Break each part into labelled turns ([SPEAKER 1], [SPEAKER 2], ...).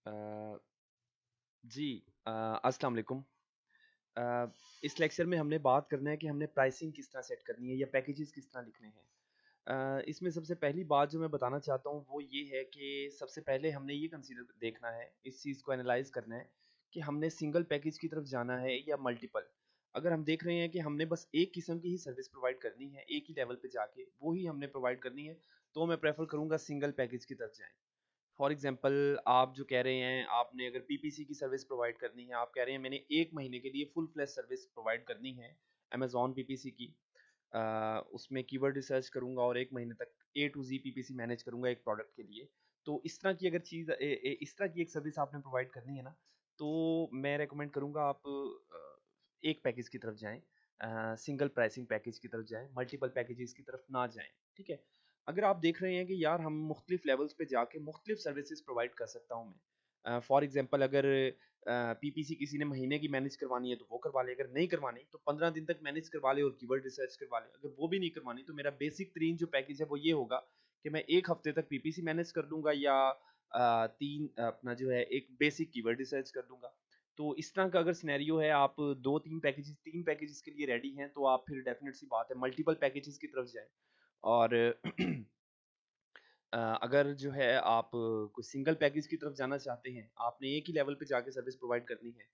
[SPEAKER 1] अ, जी अस्सलाम वालेकुम। इस लेक्चर में हमने बात करना है कि हमने प्राइसिंग किस तरह सेट करनी है या पैकेजेस किस तरह लिखने हैं। इसमें सबसे पहली बात जो मैं बताना चाहता हूँ वो ये है कि सबसे पहले हमने ये कंसीडर देखना है, इस चीज़ को एनालाइज करना है कि हमने सिंगल पैकेज की तरफ जाना है या मल्टीपल। अगर हम देख रहे हैं कि हमने बस एक किस्म की ही सर्विस प्रोवाइड करनी है, एक ही लेवल पे जाके वो ही हमने प्रोवाइड करनी है, तो मैं प्रेफर करूँगा सिंगल पैकेज की तरफ जाएं। फॉर एग्जांपल आप जो कह रहे हैं, आपने अगर पीपीसी की सर्विस प्रोवाइड करनी है, आप कह रहे हैं मैंने 1 महीने के लिए फुल फ्लैश सर्विस प्रोवाइड करनी है अमेज़न पीपीसी की। उसमें कीवर्ड रिसर्च करूँगा और 1 महीने तक ए टू ज़ी पीपीसी मैनेज करूँगा एक प्रोडक्ट के लिए। तो इस तरह की अगर चीज़ इस तरह की एक सर्विस आपने प्रोवाइड करनी है ना, तो मैं रिकमेंड करूँगा आप एक पैकेज की तरफ जाएँ, सिंगल प्राइसिंग पैकेज की तरफ जाएँ, मल्टीपल पैकेजेज़ की तरफ ना जाएँ, ठीक है? अगर आप देख रहे हैं कि यार हम मुख्तलिफ लेवल्स पे जाके मुख्तलिफ सर्विसेज प्रोवाइड कर सकता हूँ मैं, फॉर एग्जांपल अगर पीपीसी किसी ने महीने की मैनेज करवानी है तो वो करवा ले, अगर नहीं करवानी तो 15 दिन तक मैनेज करवा ले और कीवर्ड रिसर्च करवा ले। अगर वो भी नहीं करवानी तो मेरा बेसिक तरीन जो पैकेज है वो ये होगा कि मैं 1 हफ्ते तक पीपीसी मैनेज कर दूंगा या तीन अपना जो है एक बेसिक कीवर्ड रिसर्च कर दूंगा। तो इस तरह का अगर सिनेरियो है, आप दो तीन पैकेजेस के लिए रेडी हैं, तो आप फिर डेफिनेट सी बात है मल्टीपल पैकेजेस की तरफ जाएं। और अगर जो है आप कोई सिंगल पैकेज की तरफ जाना चाहते हैं, आपने एक ही लेवल पे जाके सर्विस प्रोवाइड करनी है,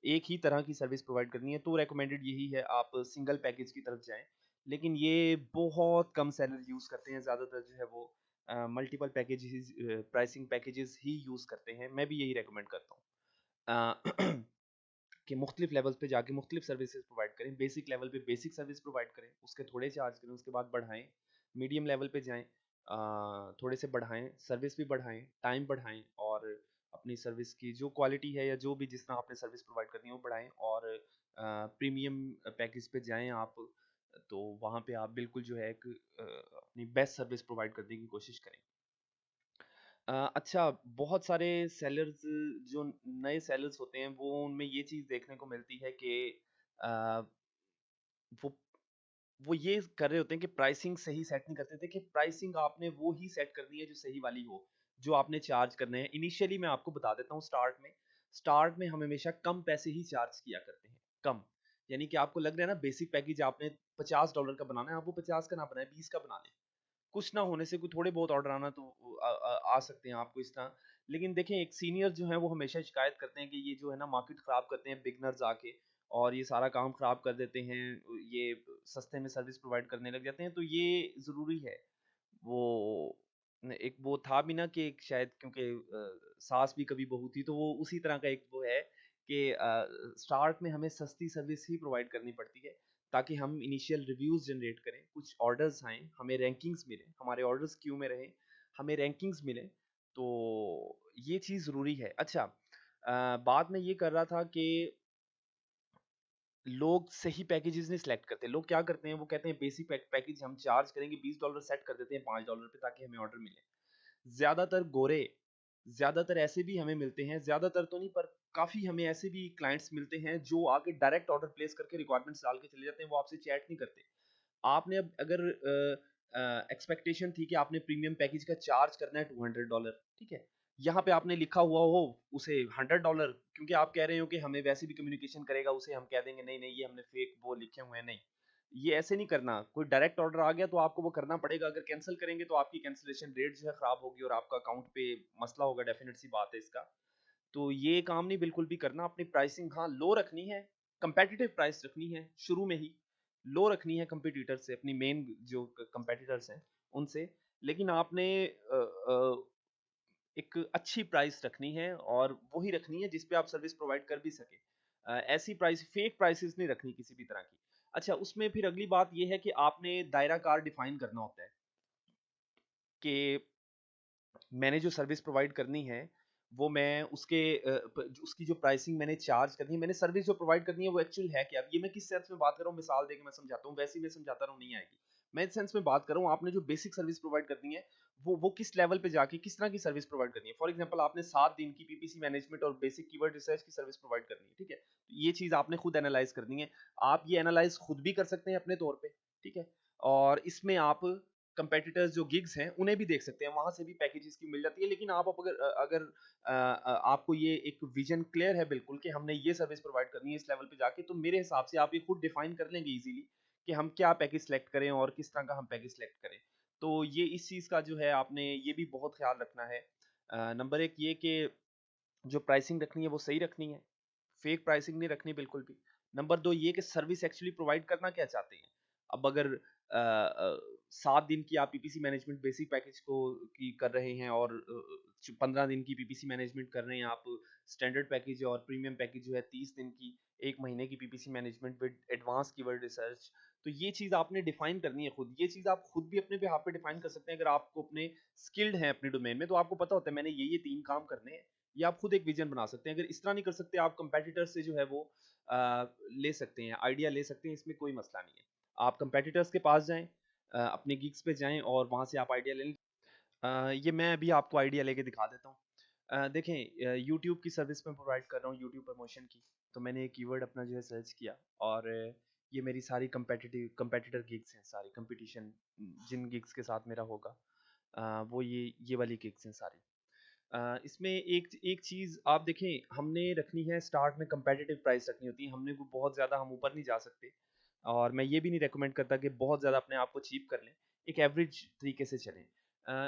[SPEAKER 1] एक ही तरह की सर्विस प्रोवाइड करनी है, तो रिकमेंडेड यही है आप सिंगल पैकेज की तरफ जाएँ। लेकिन ये बहुत कम सेलर यूज़ करते हैं, ज़्यादातर जो है वो मल्टीपल पैकेजेज़ प्राइसिंग पैकेजेज़ ही यूज़ करते हैं। मैं भी यही रिकमेंड करता हूँ कि मुख्तलिफ लेवल्स पे जाके मुख्तलिफ सर्विसेज प्रोवाइड करें। बेसिक लेवल पे बेसिक सर्विस प्रोवाइड करें, उसके थोड़े चार्ज करें, उसके बाद बढ़ाएँ। मीडियम लेवल पे जाएँ, थोड़े से बढ़ाएँ, सर्विस भी बढ़ाएँ, टाइम बढ़ाएँ और अपनी सर्विस की जो क्वालिटी है या जो भी जिस तरह आपने सर्विस प्रोवाइड करनी है वो बढ़ाएँ। और प्रीमियम पैकेज पे जाएँ आप, तो वहाँ पे आप बिल्कुल जो है एक अपनी बेस्ट सर्विस प्रोवाइड करने की कोशिश करें। अच्छा, बहुत सारे सेलर्स जो नए सेलर्स होते हैं वो उनमें ये चीज़ देखने को मिलती है कि अ, वो वो ये कर रहे होते हैं कि प्राइसिंग सही सेट नहीं करते थे, कि प्राइसिंग आपने वो ही सेट करनी है जो सही वाली हो, जो आपने चार्ज करने हैं। इनिशियली मैं आपको बता देता हूँ, स्टार्ट में हम हमेशा कम पैसे ही चार्ज किया करते हैं, कम। यानी कि आपको लग रहा है ना बेसिक पैकेज आपने $50 का बनाना है, आप वो 50 का ना बनाएँ, 20 का बना लें। कुछ ना होने से कोई थोड़े बहुत ऑर्डर आना तो आ सकते हैं आपको इस तरह। लेकिन देखें, एक सीनियर जो हैं वो हमेशा शिकायत करते हैं कि ये जो है ना मार्केट ख़राब करते हैं बिगिनर्स आके, और ये सारा काम ख़राब कर देते हैं, ये सस्ते में सर्विस प्रोवाइड करने लग जाते हैं, तो ये ज़रूरी है। वो न एक वो था भी ना कि एक शायद क्योंकि सास भी कभी बहू थी, तो वो उसी तरह का एक वो है कि स्टार्ट में हमें सस्ती सर्विस ही प्रोवाइड करनी पड़ती है, ताकि हम इनिशियल रिव्यूज़ जनरेट करें, कुछ ऑर्डर्स आएँ, हमें रैंकिंग्स मिलें, हमारे ऑर्डर्स क्यू में रहें, हमें रैंकिंग्स मिलें, तो ये चीज़ ज़रूरी है। अच्छा, बात मैं ये कर रहा था कि लोग सही पैकेजेस नहीं सिलेक्ट करते। लोग क्या करते हैं, वो कहते हैं बेसिक पैकेज हम चार्ज करेंगे, $20 सेट कर देते हैं $5 पे, ताकि हमें ऑर्डर मिले। ज़्यादातर गोरे, ज़्यादातर ऐसे भी हमें मिलते हैं, ज़्यादातर तो नहीं पर काफ़ी हमें ऐसे भी क्लाइंट्स मिलते हैं जो आके डायरेक्ट ऑर्डर प्लेस करके रिक्वायरमेंट्स डाल के चले जाते हैं, वो आपसे चैट नहीं करते। आपने अब अगर एक्सपेक्टेशन थी कि आपने प्रीमियम पैकेज का चार्ज करना है $200, ठीक है? यहाँ पे आपने लिखा हुआ हो उसे $100, क्योंकि आप कह रहे हो कि हमें वैसे भी कम्युनिकेशन करेगा, उसे हम कह देंगे नहीं, नहीं ये हमने फेक वो लिखे हुए हैं, नहीं। ये ऐसे नहीं करना, कोई डायरेक्ट ऑर्डर आ गया तो आपको वो करना पड़ेगा, अगर कैंसल करेंगे तो आपकी कैंसलेशन रेट जो है खराब होगी और आपका अकाउंट पे मसला होगा, डेफिनेट सी बात है इसका। तो ये काम नहीं बिल्कुल भी करना, अपनी प्राइसिंग हाँ लो रखनी है, कंपेटिटिव प्राइस रखनी है शुरू में ही, लो रखनी है कंपटीटर से, अपनी मेन जो कंपेटिटर्स हैं उनसे। लेकिन आपने एक अच्छी प्राइस रखनी है और वही रखनी है जिस पे आप सर्विस प्रोवाइड कर भी सके। ऐसी प्राइस फेक प्राइसेस नहीं रखनी किसी भी तरह की। अच्छा, उसमें फिर अगली बात ये है कि आपने दायरा कार डिफाइन करना होता है कि मैंने जो सर्विस प्रोवाइड करनी है, वो मैं उसके उसकी जो प्राइसिंग मैंने चार्ज करनी है, मैंने सर्विस जो प्रोवाइड करनी है वो एक्चुअल है क्या? अब ये मैं किस सेंस में बात कर रहा हूँ, मिसाल देके मैं समझाता हूँ, वैसे ही मैं समझाता रहूँ नहीं आएगी। मैं इस सेंस में बात कर रहा हूँ, आपने जो बेसिक सर्विस प्रोवाइड करनी है, वो किस लेवल पे जाके किस तरह की सर्विस प्रोवाइड करनी है। फॉर एग्जांपल आपने 7 दिन की पीपीसी मैनेजमेंट और बेसिक कीवर्ड रिसर्च की सर्विस प्रोवाइड करनी है, ठीक है? तो ये चीज़ आपने खुद एनालाइज़ करनी है। आप ये एनालाइज़ खुद भी कर सकते हैं अपने तौर पे, ठीक है? और इसमें आप कंपेटिटर्स जो गिग्स हैं उन्हें भी देख सकते हैं, वहाँ से भी पैकेजेस की मिल जाती है। लेकिन आप अगर आपको ये एक विजन क्लियर है बिल्कुल कि हमने ये सर्विस प्रोवाइड करनी है इस लेवल पे जाके, तो मेरे हिसाब से आप ये खुद डिफाइन कर लेंगे इजीली कि हम क्या पैकेज सेलेक्ट करें और किस तरह का हम पैकेज सेलेक्ट करें। तो ये इस चीज़ का जो है आपने ये भी बहुत ख्याल रखना है। नंबर एक ये कि जो प्राइसिंग रखनी है वो सही रखनी है, फेक प्राइसिंग नहीं रखनी बिल्कुल भी। नंबर दो ये कि सर्विस एक्चुअली प्रोवाइड करना क्या चाहते हैं। अब अगर 7 दिन की आप पीपीसी मैनेजमेंट बेसिक पैकेज को की कर रहे हैं और 15 दिन की पीपीसी मैनेजमेंट कर रहे हैं आप, स्टैंडर्ड पैकेज और प्रीमियम पैकेज जो है 30 दिन की, 1 महीने की PPC management with advance keyword research, तो ये चीज़ आपने डिफाइन करनी है खुद। ये चीज़ आप खुद भी अपने बिहाफ पे डिफाइन कर सकते हैं। अगर आपको अपने स्किल्ड हैं अपने डोमेन में, तो आपको पता होता है मैंने ये 3 काम करने हैं, ये आप खुद एक विजन बना सकते हैं। अगर इस तरह नहीं कर सकते, आप कंपेटिटर से जो है वो ले सकते हैं, आइडिया ले सकते हैं, इसमें कोई मसला नहीं है। आप कंपेटिटर्स के पास जाएं, अपने गिग्स पे जाएं और वहाँ से आप आइडिया ले लें। ये मैं अभी आपको आइडिया लेके दिखा देता हूँ। देखें, यूट्यूब की सर्विस मैं प्रोवाइड कर रहा हूँ यूट्यूब प्रमोशन की। तो मैंने एक कीवर्ड अपना जो है सर्च किया और ये मेरी सारी कंपेटिटर गिग्स हैं, सारी कंपटीशन जिन गिग्स के साथ मेरा होगा, वो ये वाली गिग्स हैं सारी। इसमें एक एक चीज़ आप देखें, हमने रखनी है स्टार्ट में कंपेटिटिव प्राइस रखनी होती है। हमने को बहुत ज़्यादा हम ऊपर नहीं जा सकते और मैं ये भी नहीं रेकमेंड करता कि बहुत ज़्यादा अपने आप को चीप कर लें। एक एवरेज तरीके से चलें।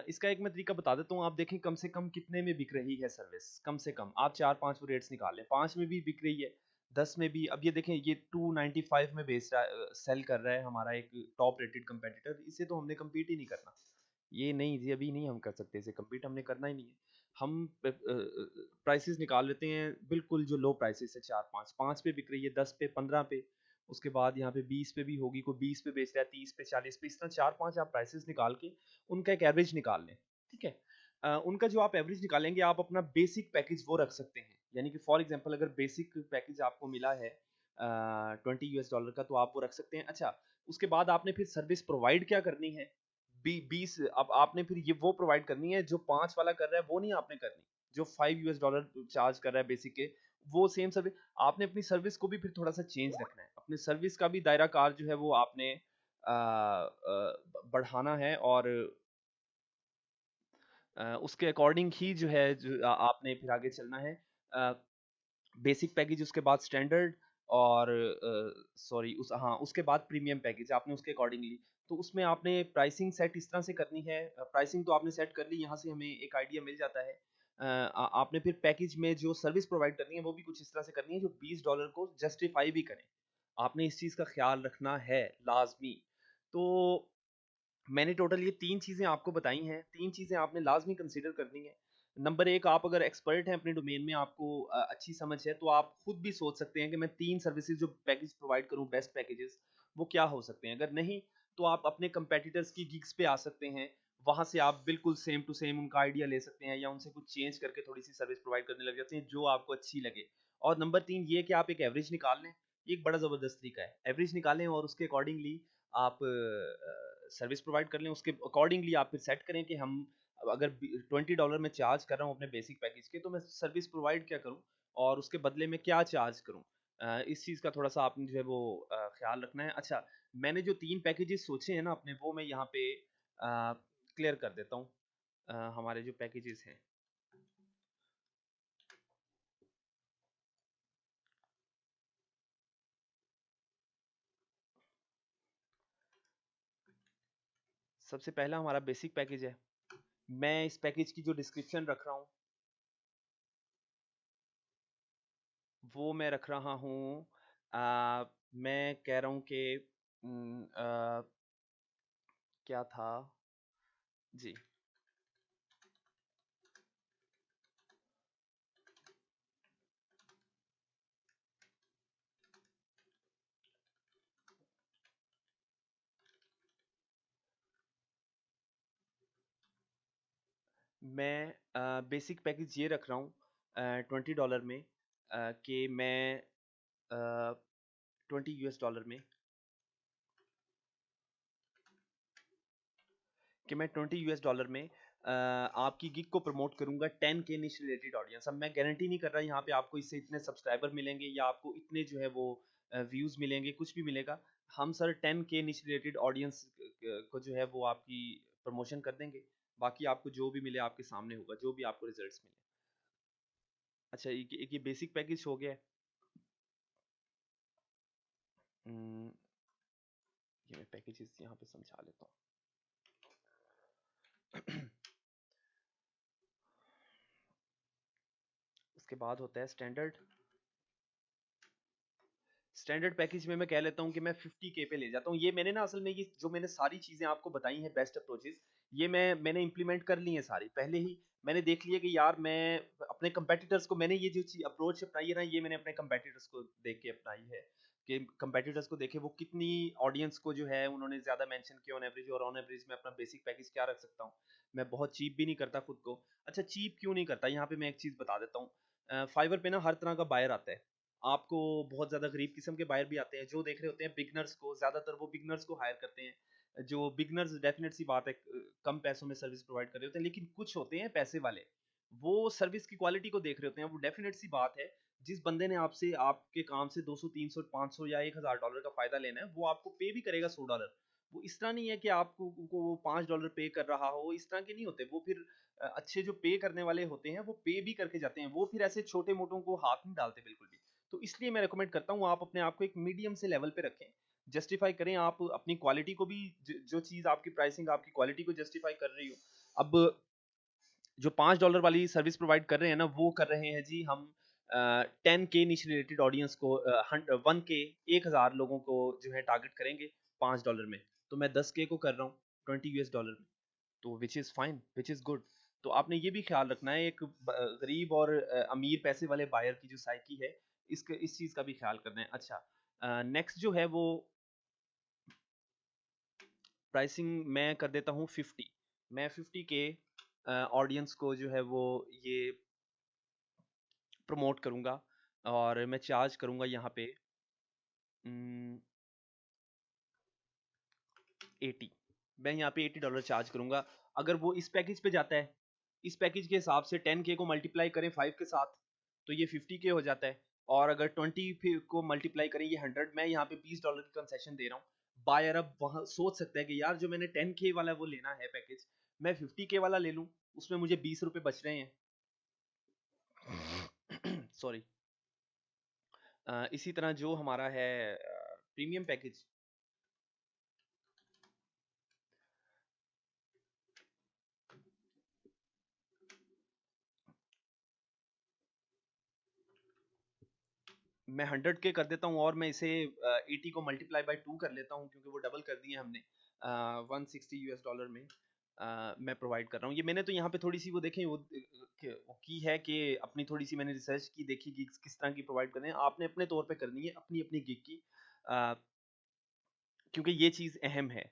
[SPEAKER 1] इसका एक मैं तरीका बता देता हूँ। आप देखें कम से कम कितने में बिक रही है सर्विस। कम से कम आप 4-5 रेट्स निकाल लें, 5 में भी बिक रही है, 10 में भी। अब ये देखें ये 295 में बेच रहा है, सेल कर रहा है हमारा एक टॉप रेटेड कंपेटिटर। इससे तो हमने कम्पीट ही नहीं करना। ये नहीं जी, अभी नहीं हम कर सकते इसे कम्पीट, हमने करना ही नहीं है। हम प्राइसेस निकाल लेते हैं बिल्कुल जो लो प्राइसेस है, 4-5, 5 पे बिक रही है, 10 पे, 15 पे, उसके बाद यहाँ पे 20 पे भी होगी, कोई 20 पे बेच रहा है, 30 पे, 40 पे, इस तरह 4-5 आप प्राइसेस निकाल के उनका एक एवरेज निकाल लें। ठीक है। उनका जो आप एवरेज निकालेंगे, आप अपना बेसिक पैकेज वो रख सकते हैं। यानी कि फॉर एग्जांपल अगर बेसिक पैकेज आपको मिला है $20 का, तो आप वो रख सकते हैं। अच्छा, उसके बाद आपने फिर सर्विस प्रोवाइड क्या करनी है, 20। अब आपने फिर ये वो प्रोवाइड करनी है जो 5 वाला कर रहा है, वो नहीं आपने करनी। जो $5 चार्ज कर रहा है बेसिक के, वो सेम सर्विस आपने अपनी सर्विस को भी फिर थोड़ा सा चेंज रखना है। अपने सर्विस का भी दायरा कार जो है वो आपने बढ़ाना है और उसके अकॉर्डिंग ही जो है आपने फिर आगे चलना है। बेसिक पैकेज, उसके बाद स्टैंडर्ड और सॉरी उस हाँ उसके बाद प्रीमियम पैकेज आपने उसके अकॉर्डिंगली। तो उसमें आपने प्राइसिंग सेट इस तरह से करनी है। प्राइसिंग तो आपने सेट कर ली, यहाँ से हमें एक आइडिया मिल जाता है। आपने फिर पैकेज में जो सर्विस प्रोवाइड करनी है वो भी कुछ इस तरह से करनी है जो $20 को जस्टिफाई भी करें। आपने इस चीज़ का ख्याल रखना है लाजमी। तो मैंने टोटल ये 3 चीज़ें आपको बताई हैं, 3 चीज़ें आपने लाज़मी कंसीडर करनी है। नंबर 1, आप अगर एक्सपर्ट हैं अपने डोमेन में, आपको अच्छी समझ है, तो आप खुद भी सोच सकते हैं कि मैं 3 सर्विसेज़ जो पैकेज प्रोवाइड करूँ, बेस्ट पैकेजेज़, वो क्या हो सकते हैं। अगर नहीं, तो आप अपने कंपेटिटर्स की गिग्स पे आ सकते हैं। वहाँ से आप बिल्कुल सेम टू सेम उनका आइडिया ले सकते हैं या उनसे कुछ चेंज करके थोड़ी-सी सर्विस प्रोवाइड करने लग जाते हैं, जो आपको अच्छी लगे। और नंबर 3 ये है कि आप एक एवरेज निकाल लें। ये एक बड़ा ज़बरदस्त तरीका है। एवरेज निकालें और उसके अकॉर्डिंगली आप सर्विस प्रोवाइड कर लें। उसके अकॉर्डिंगली आप फिर सेट करें कि हम अगर $20 में चार्ज कर रहा हूँ अपने बेसिक पैकेज के, तो मैं सर्विस प्रोवाइड क्या करूँ और उसके बदले में क्या चार्ज करूँ। इस चीज़ का थोड़ा सा आपने जो है वो ख्याल रखना है। अच्छा, मैंने जो 3 पैकेजेस सोचे हैं ना अपने, वो मैं यहाँ पे क्लियर कर देता हूँ। हमारे जो पैकेजेस हैं, सबसे पहला हमारा बेसिक पैकेज है। मैं इस पैकेज की जो डिस्क्रिप्शन रख रहा हूँ, वो मैं रख रहा हूँ, मैं कह रहा हूँ कि क्या था जी। मैं बेसिक पैकेज ये रख रहा हूँ $20 में, कि मैं $20 में, कि मैं $20 में आपकी गिग को प्रमोट करूंगा 10K निश रिलेटेड ऑडियंस। अब मैं गारंटी नहीं कर रहा यहाँ पे आपको इससे इतने सब्सक्राइबर मिलेंगे या आपको इतने जो है वो व्यूज मिलेंगे, कुछ भी मिलेगा। हम सर 10K निश रिलेटेड ऑडियंस को जो है वो आपकी प्रमोशन कर देंगे। बाकी आपको जो भी मिले आपके सामने होगा, जो भी आपको रिजल्ट्स मिले। अच्छा, एक ये बेसिक पैकेज हो गया है। ये मैं पैकेजेस यहाँ पे समझा लेता हूँ। उसके बाद होता है स्टैंडर्ड। स्टैंडर्ड पैकेज में मैं कह लेता हूँ कि मैं 50K पे ले जाता हूँ। ये मैंने ना असल में ये जो मैंने सारी चीज़ें आपको बताई हैं बेस्ट अप्रोचेस, ये मैंने इंप्लीमेंट कर ली हैं सारी पहले ही। मैंने देख लिया कि यार मैं अपने कंपेटिटर्स को, मैंने ये जो चीज अप्रोच अपनाई है ना, ये मैंने अपने कंपेटिटर्स को देख के अपनाई है कि कंपेटिटर्स को देखे वो कितनी ऑडियंस को जो है उन्होंने ज़्यादा मेंशन किया ऑन एवरेज, और ऑन एवरेज मैं अपना बेसिक पैकेज क्या रख सकता हूँ। मैं बहुत चीप भी नहीं करता खुद को। अच्छा, चीप क्यों नहीं करता, यहाँ पे मैं एक चीज़ बता देता हूँ। फाइवर पे ना हर तरह का बायर आता है। आपको बहुत ज़्यादा गरीब किस्म के बायर भी आते हैं जो देख रहे होते हैं बिगनर्स को, ज़्यादातर वो बिगनर्स को हायर करते हैं। जो बिगनर्स, डेफिनेट सी बात है, कम पैसों में सर्विस प्रोवाइड कर रहे होते हैं। लेकिन कुछ होते हैं पैसे वाले, वो सर्विस की क्वालिटी को देख रहे होते हैं। वो डेफिनेट सी बात है, जिस बंदे ने आपसे आपके काम से 200 300 500 या $1000 का फायदा लेना है, वो आपको पे भी करेगा $100। वो इस तरह नहीं है कि आपको को वो $5 पे कर रहा हो, इस तरह के नहीं होते वो। फिर अच्छे जो पे करने वाले होते हैं वो पे भी करके जाते हैं। वो फिर ऐसे छोटे मोटों को हाथ नहीं डालते बिल्कुल भी। तो इसलिए मैं रिकमेंड करता हूँ आप अपने आप को एक मीडियम से लेवल पे रखें, जस्टिफाई करें आप अपनी क्वालिटी को भी। जो चीज़ आपकी प्राइसिंग आपकी क्वालिटी को जस्टिफाई कर रही हो। अब जो $5 वाली सर्विस प्रोवाइड कर रहे हैं ना, वो कर रहे हैं जी हम 10K निश रिलेटेड ऑडियंस को, 1K 1000 लोगों को जो है टारगेट करेंगे $5 में। तो मैं 10K को कर रहा हूँ $20 में। तो which is fine, which is good. तो आपने ये भी ख्याल रखना है, एक गरीब और अमीर पैसे वाले बायर की जो साइकी है, इस चीज़ का भी ख्याल करना है। अच्छा, नेक्स्ट जो है वो प्राइसिंग मैं कर देता हूँ 50। मैं 50K ऑडियंस को जो है वो ये प्रमोट करूँगा, और मैं चार्ज करूँगा यहाँ पे 80। मैं यहाँ पे $80 चार्ज करूँगा। अगर वो इस पैकेज पे जाता है, इस पैकेज के हिसाब से 10K को मल्टीप्लाई करें 5 के साथ, तो ये 50K हो जाता है। और अगर 20 को मल्टीप्लाई करें ये 100, मैं यहाँ पे $20 की कंसेशन दे रहा हूँ। बायर अब वहाँ सोच सकता है कि यार जो मैंने 10K वाला वो लेना है पैकेज, मैं 50K वाला ले लूँ, उसमें मुझे ₹20 बच रहे हैं। सॉरी। इसी तरह जो हमारा है प्रीमियम पैकेज, मैं 100K कर देता हूँ, और मैं इसे 80 को मल्टीप्लाई बाई 2 कर लेता हूँ, क्योंकि वो डबल कर दिए हमने। $160 में मैं प्रोवाइड कर रहा हूँ। ये मैंने तो यहाँ पे थोड़ी सी वो देखें वो की है कि अपनी थोड़ी सी मैंने रिसर्च की, देखी गिग्स किस तरह की प्रोवाइड करने हैं। आपने अपने तौर पे करनी है अपनी अपनी गिग की, अ, क्योंकि ये चीज़ अहम है।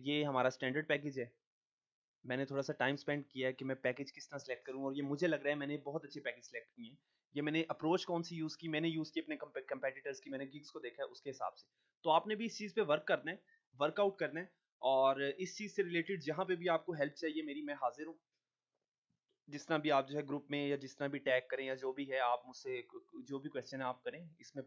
[SPEAKER 1] ये हमारा स्टैंडर्ड पैकेज है। मैंने थोड़ा सा टाइम स्पेंड किया है कि मैं पैकेज किस तरह सेलेक्ट करूँ, और ये मुझे लग रहा है मैंने बहुत अच्छे पैकेज सेलेक्ट किए हैं। ये मैंने अप्रोच कौन सी यूज़ की, मैंने यूज़ की अपने कंपेटिटर्स की, मैंने गिग्स को देखा है उसके हिसाब से। तो आपने भी इस चीज़ पे वर्क करना है, वर्कआउट करना है। और इस चीज़ से रिलेटेड जहाँ पे भी आपको हेल्प चाहिए मेरी, मैं हाजिर हूँ। जिस तरह भी आप जो है ग्रुप में या जिस तरह भी टैग करें या जो भी है, आप मुझसे जो भी क्वेश्चन है आप करें इसमें।